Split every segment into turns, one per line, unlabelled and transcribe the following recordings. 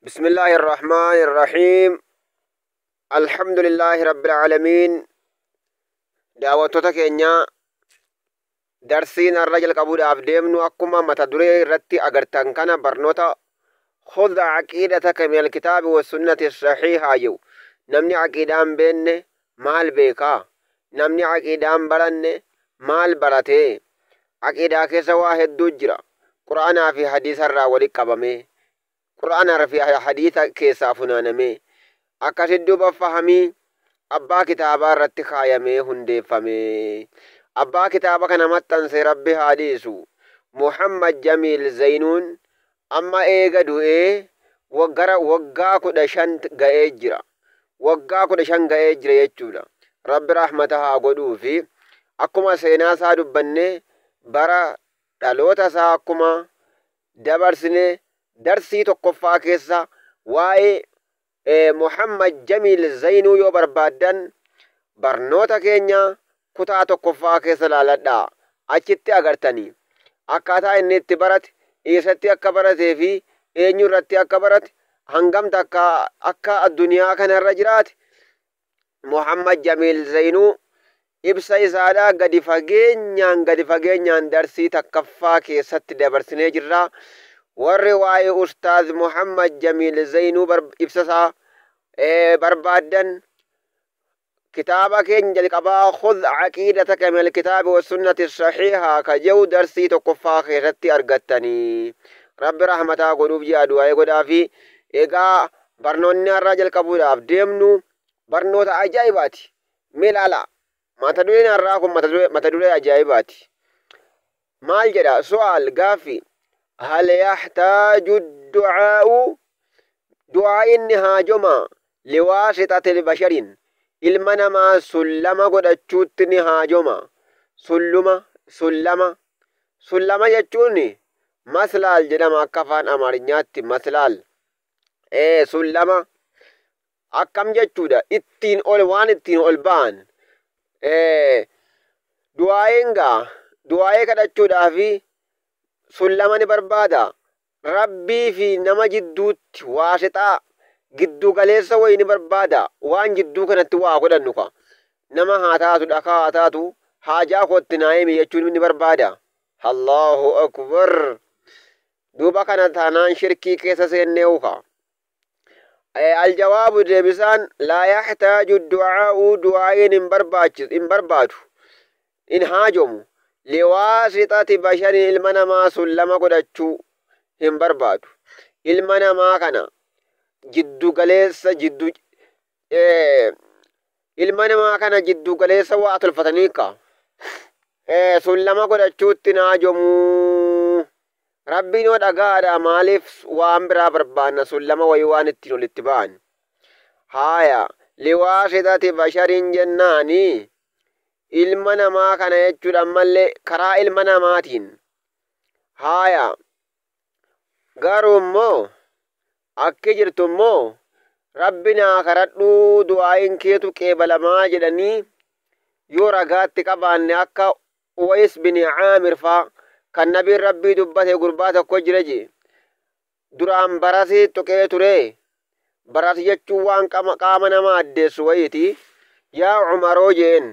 بسم الله الرحمن الرحيم. الحمد لله رب العالمين. دعوتك إنيا درسين الرجل قبول أبديمنو أكما متدري رتي أغرتن كان برنوتا خذ عقيدتك من الكتاب والسنة الصحيحة يو نمني عقيدان بين مال بيكا نمني عقيدان برن مال برته عقيدة كيسا واحد دوجرا قرآن في حديث الراولي قبمي قرآن في حديث كيسا فنانمي أكاسدو بفهمي أبا كتابا رتي خايمي هندي فمي أبا كتابا كان متنسي ربي حديثو محمد جميل زينون أما إيغدو وقا كدشان غايجرا وقا كدشان غايجرا يجودا رب رحمتها قدو في أكما سينا سادو بني برا دلوتا سا أكما دبرسني درسي تقفا كيسا واي محمد جميل زينو يو بربادن برنوتا كينيا كتا تقفا كيسا لالدا أچت أغرتني أكاتا إني تبرت إيستي أكبرتي في إنيو رتي أكبرت هنگم تكا أكا الدنيا كان الرجرات محمد جميل زينو إبسا إسادا قد فقينيان درسي تقفا كيسا دبرسني جرا والرواية أستاذ محمد جميل زينو إبسا بربادن كتابك إنجل قبا خذ عقيدتك من الكتاب والسنة الصحيحة كجو درسي تقفا خيرتي أرغتني رب رحمتا قلوب جادوا يقدا في إيقا برنوني الرجل قبولا ديمنو برنوتا عجائباتي ملالا ما تدولين الراكم ما تدولين عجائباتي مال جدا سؤال قافي هل يحتاج الدعاء دعاء النهاجما لواسطة البشرين ilma ما sullama godhachuutti ni haajoma sullama jechuun maslaal jedhama akka afaan amaarኛatti maslaal sullama akkam jechuudha ittiin ol waan ittiin ol ba'an du'aa'ee kadhachuudhaafi sullama ni barbaada rabbii fi nama jidduutti waasixaa giddu galeessa wayni barbaada waan jidduu kanatti waa godhannu ka nama haa taatu dhakaa haa taatu haajaa kootti naayimi jechuun ni barbaada allahu akbar duuba kana taanaan shirkii keessa seennee uka aljawaabu deebisaan laa yaxtaaju du'aa'u du'aa'iin hin barbaadu in haajomu liwaasixati basharin ilma namaa sullama godhachuu hin barbaadu ilma namaa kana jiddu galeessa ilma namaa kana jiddu galeessa waa tolfatanii ka sullama godhachuutti naajomu rabbiin oo dhagaadha maaliif waan biraa barbaanna sullama wayii waan ittiin olitti ba'an haaya liwaasitati basharin jennaani ilma namaa kana jechuudha ammallee karaa ilma namaatiin haaya garuu immoo akki jirtu immoo rabbinaa karadhuu du'aayin keetu qeebalamaa jedhanii yoo ragaatti qabaanne akka Uways bin Caamir faa kan nabiin rabbii dubbate gurbaa tokko jira je duraan barasi tuqee ture barasi jechuun waan qaama nama addeessu wayiiti yaa Umaroo jeen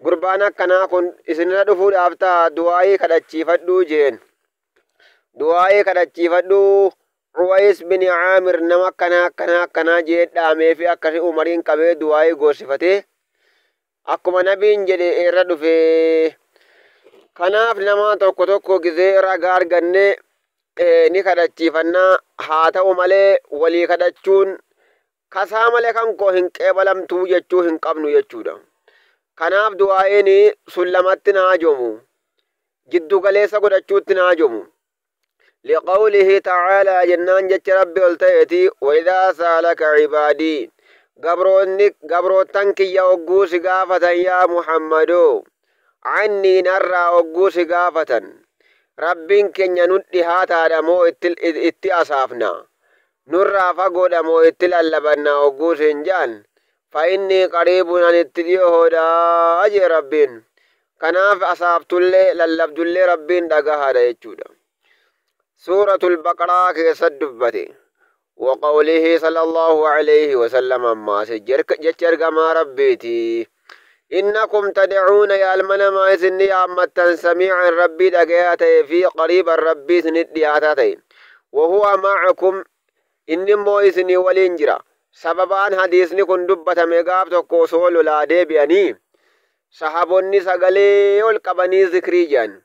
gurbaan akkanaa kun isinirra dhufuudhaaf ta'a du'aayii kadhachiifadhuu jeen du'aayii kadhachiifadhuu Uways bin Caamir nama akkana jedhamee fi akkasi Umariin qabee du'aayii goosifatee akkuma nabiin jedhe irra dhufee kanaaf nama tokko gizee ragaa argannee ni kadhachiifannaa haa ta'u malee walii kadhachuun kasaa malee kan koo hin qeebalamtuu jechuu hin qabnu jechuudha kanaaf du'aa'iin sullamatti naajomu jiddu galeessa godhachuutti naajomu لقوله تعالى جنان جت ربي والتيتي وإذا سألك عبادي قبروتنك يا وقوس قافة يا محمد عني نرى وقوس قافة ربك ينودي هاتا دمو اتي أصافنا نرى فقو دمو اتلالبنا وقوس انجان فإني قريب أن اتديه دا أجي ربين كناف أصافت اللي للبد اللي ربين دقها دا يجودا سورة البقرة كيسد دبتي وقوله صلى الله عليه وسلم ما سجر ما ربيتي إنكم تدعون يا المنما إسني عمتا سميعا ربي دقياتي في قريب الربي سندياتي وهو معكم إني مو إسني والإنجرا سببان حديثني كن دبتا ميقاب تكو سولو لا ديبياني صحابوني سغلي والقبني ذكري جان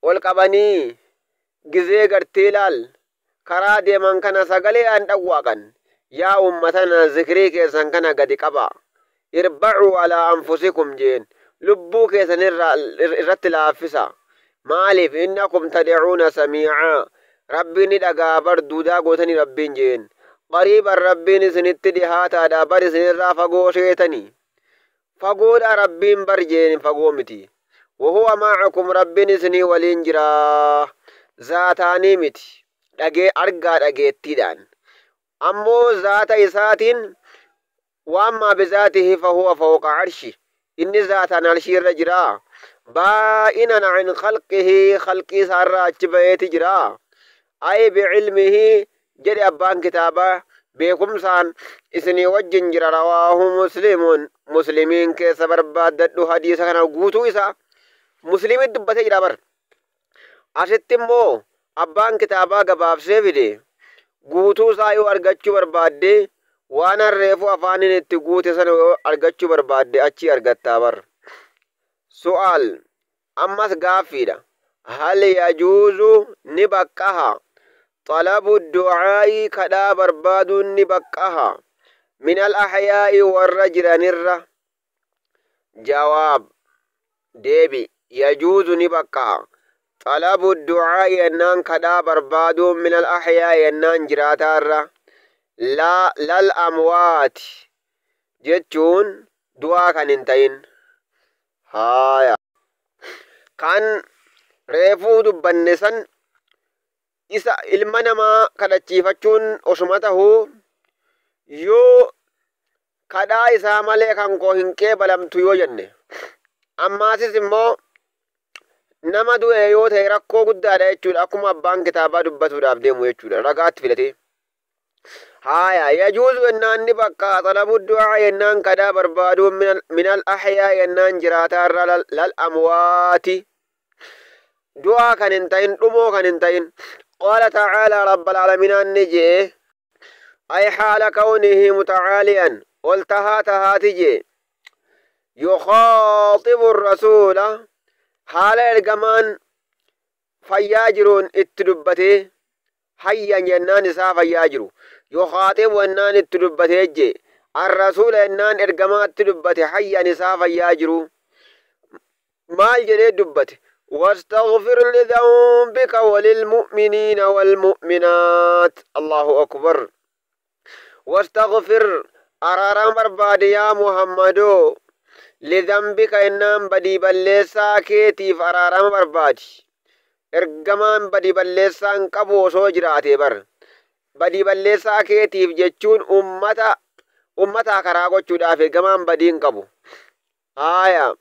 والقبني gizee gartee laal karaa deeman kana sagalee an dhawwaaqan yaa ummatana zikrii keessan kana gadi qaba irba'u ala anfusikum jeen lubbuu keessan irratti laaffisa maaliif innakum tad'uuna samii'a rabbiin dhagaa bar duudaa gootanii rabbiin jeen qariiban rabbiin isinitti dhihaataadha bar isinirraa fagoo sheetanii fagoodha rabbiin bar jeen fagoo miti wahuwa ma'akum rabbiin isinii waliin jiraa zaataanii miti dhagee argaa dhageettiidhaan ammoo zaata isaatiin waammaa bizaatihi fahuwa fawqa arshi inni zaataan arshii irra jiraa baa'inan an khalqihi khalqii isaarraa achi baheeti jiraa ay bicilmihi jedhe abbaan kitaabaa beekumsaan isinii wajjin jira rawaahu muslimun muslimiin keessa barbaaddadhu hadiisa kana guutuu isaa muslimit dubbatee jira bar asitti immoo abbaan kitaabaa gabaabsee fide guutuu isaa yoo argachuu barbaadde waan harreefu afaanin itti guute sana yoo argachuu barbaadde achi argattaa bar su'aal ammas gaaffiidha hal yajuuzu ni baqqaha talabu du'aa'i kadhaa barbaaduun ni baqqaha min al ahyaa'i warra jiranirra jawaab deebi yajuuzu ni baqqaha طلب الدعاء ينان كدا بربادو من الأحياء ينان جراتار لا للأموات جتون دعاء كان انتين هايا كان ريفو دبنسن إسا المنما كدا تشيفتون أسمته يو كدا إسا ملكان كوهن كيبلم تيو جنة أما سيسمو nama du'e yoo ta'e rakkoo guddaadha jechuudha akkuma abbaan kitaabaa dubbatuudhaaf deemu jechuudha ragaatti filate haya yajuuzu ennaan ni bakka talabu du'aa yennaan kadhaa barbaaduu min al ahyaa yennaan jiraataarra lal amwaati du'aa kan hin ta'in dhumoo kan hin ta'in qaala ta'aalaa rabbal aalamiin ni jee ay haala kawnihi mutacaaliyan ol tahaati jee yukhaatibu rasuula haala ergamaan fayyaa jiruun itti dubbatee hayyan jennaan isaa fayyaa jiru yukhaatibu ennaan itti dubbatee je arrasuula ennaan ergamaatti dubbate hayyan isaa fayyaa jiru maal jedhee dubbate واستغفر لذنبك وللمؤمنين والمؤمنات الله أكبر واستغفر أرارام برباد يا محمدو لذنبك إنام بدي بلسا كيتيف أرارام برباد إرقمان بدي بلسا انقبو سوجراتي بر بدي بلسا كيتيف جتشون أمتا كراغو چودا في قمان بدي انقبو آية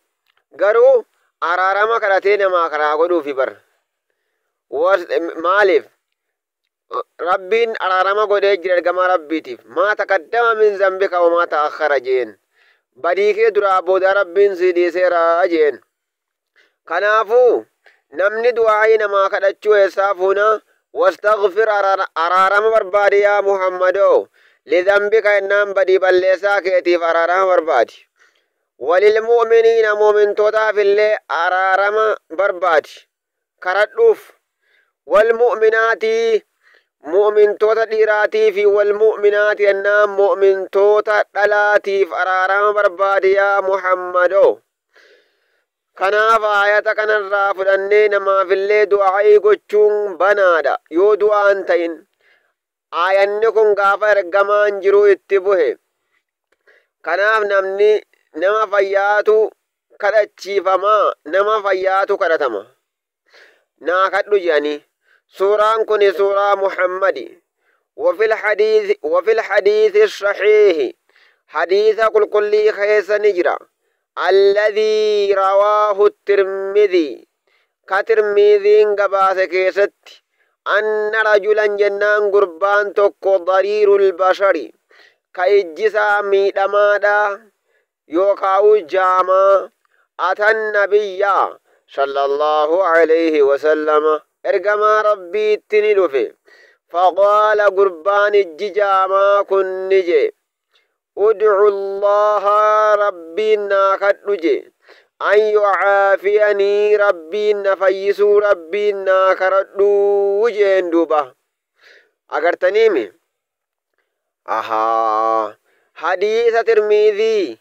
قرو أرارام كراتين ما كراغو في بر مالف ربين أرارام قد يجري قما ربيتيف ما تقدم من ذنبك وما تأخر جين بديك درابود ربين سيدي سيرا جين كنافو نمني دعائنا ما كدتشو يسافونا واستغفر أرارام بربادي يا محمدو لذنبك إنام بدي بلسا كيتيف أرارام بربادي وللمؤمنين مؤمن توتا في اللي أرارام بربادي كردوف والمؤمنات مؤمن توتا ديراتي في والمؤمنات إنام مؤمن توتا دلاتي في أرارام بربادي يا محمدو كناف آياتا كان الرافدني نما في اللي دعائي قچون بنادا يو دعان تين آيانكم غافر رقمان جرو اتبوه كناف نمني نما فياتو كدچيفما نما فياتو كدتما ناكدو جاني سوران كوني سورة محمد وفي الحديث الصحيح حديث كل خيس نجرا الذي رواه الترمذي كترمذي قباس كيست أن رجلا جنان قربان تكو ضرير البشر كإجسا ميدمادا يوكاو جاما أتى النبي صلى الله عليه وسلم إرقما ربي تندفه فقال قربان الججاما كن نجي ادعو الله ربي ناكد أن يعافيني ربي نفيس ربي ناكردو جندوبا أغرتنيمي حديث ترمذي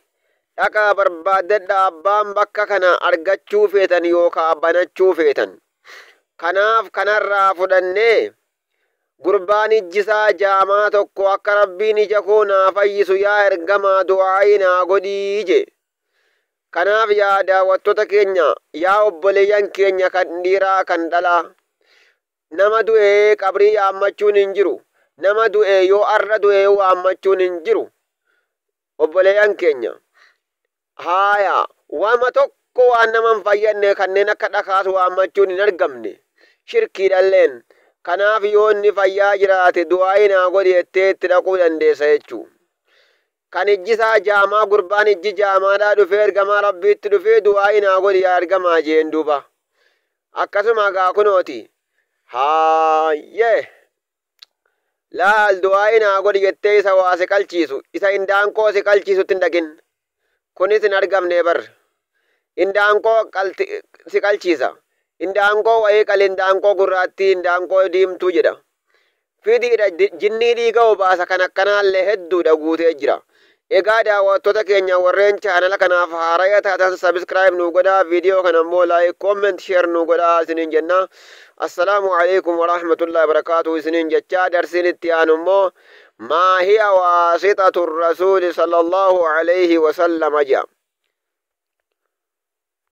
أكا بربادد أبان بكا كنا أرغچو فيتن يوكا أبانچو فيتن كناف كنرا فدني قربان الجسا جاما تكو أكا ربي نجكو نافيسو يا إرغما دعائنا قديجي كناف يا داوتو تكينيا يا أبوليان كينيا كنديرا كندلا نما دوئي قبري أمچو ننجرو نما دوئي يو أرى دوئي وأمچو ننجرو أبوليان كينيا هايا وما tokko waan naman fayyadne kanneen akka dhakaas waammachuun hin argamne shirkii dhalleen kanaaf yoo inni fayyaa jiraate du'aa naa godhi jettee itti dhaquu dandeessa jechuu kan ijjisaa jaamaa gurbaan ijji jaamaadhaa dhufee ergamaa rabbiitti dhufee du'aa naa godhi yaa ergamaa jeen duuba akkasuma gaa kunooti haayee laal du'aa naa godhi jettee isa waa si qalchiisu isa indaanqoo si qalchiisutti hin dhaqin kunis hin argamne bar indaanqoo si qalchiisa indaanqoo wayii qal indaanqoo gurraattii indaanqoo diimtuu jedha fidiidha jinnii dhiiga obaasa kan akkanaallee hedduudha guutee jira egaa daawwattoota keenya warreen chaanala kanaaf haaraya taatan subscribe nu godhaa viidiyoo kana immoo like comment share nu godhaa isiniin jenna assalaamu alaykum warahmatullahi wabarakaatuh isiniin jechaa darsiin itti aanu immoo ما هي واسطة الرسول صلى الله عليه وسلم جاء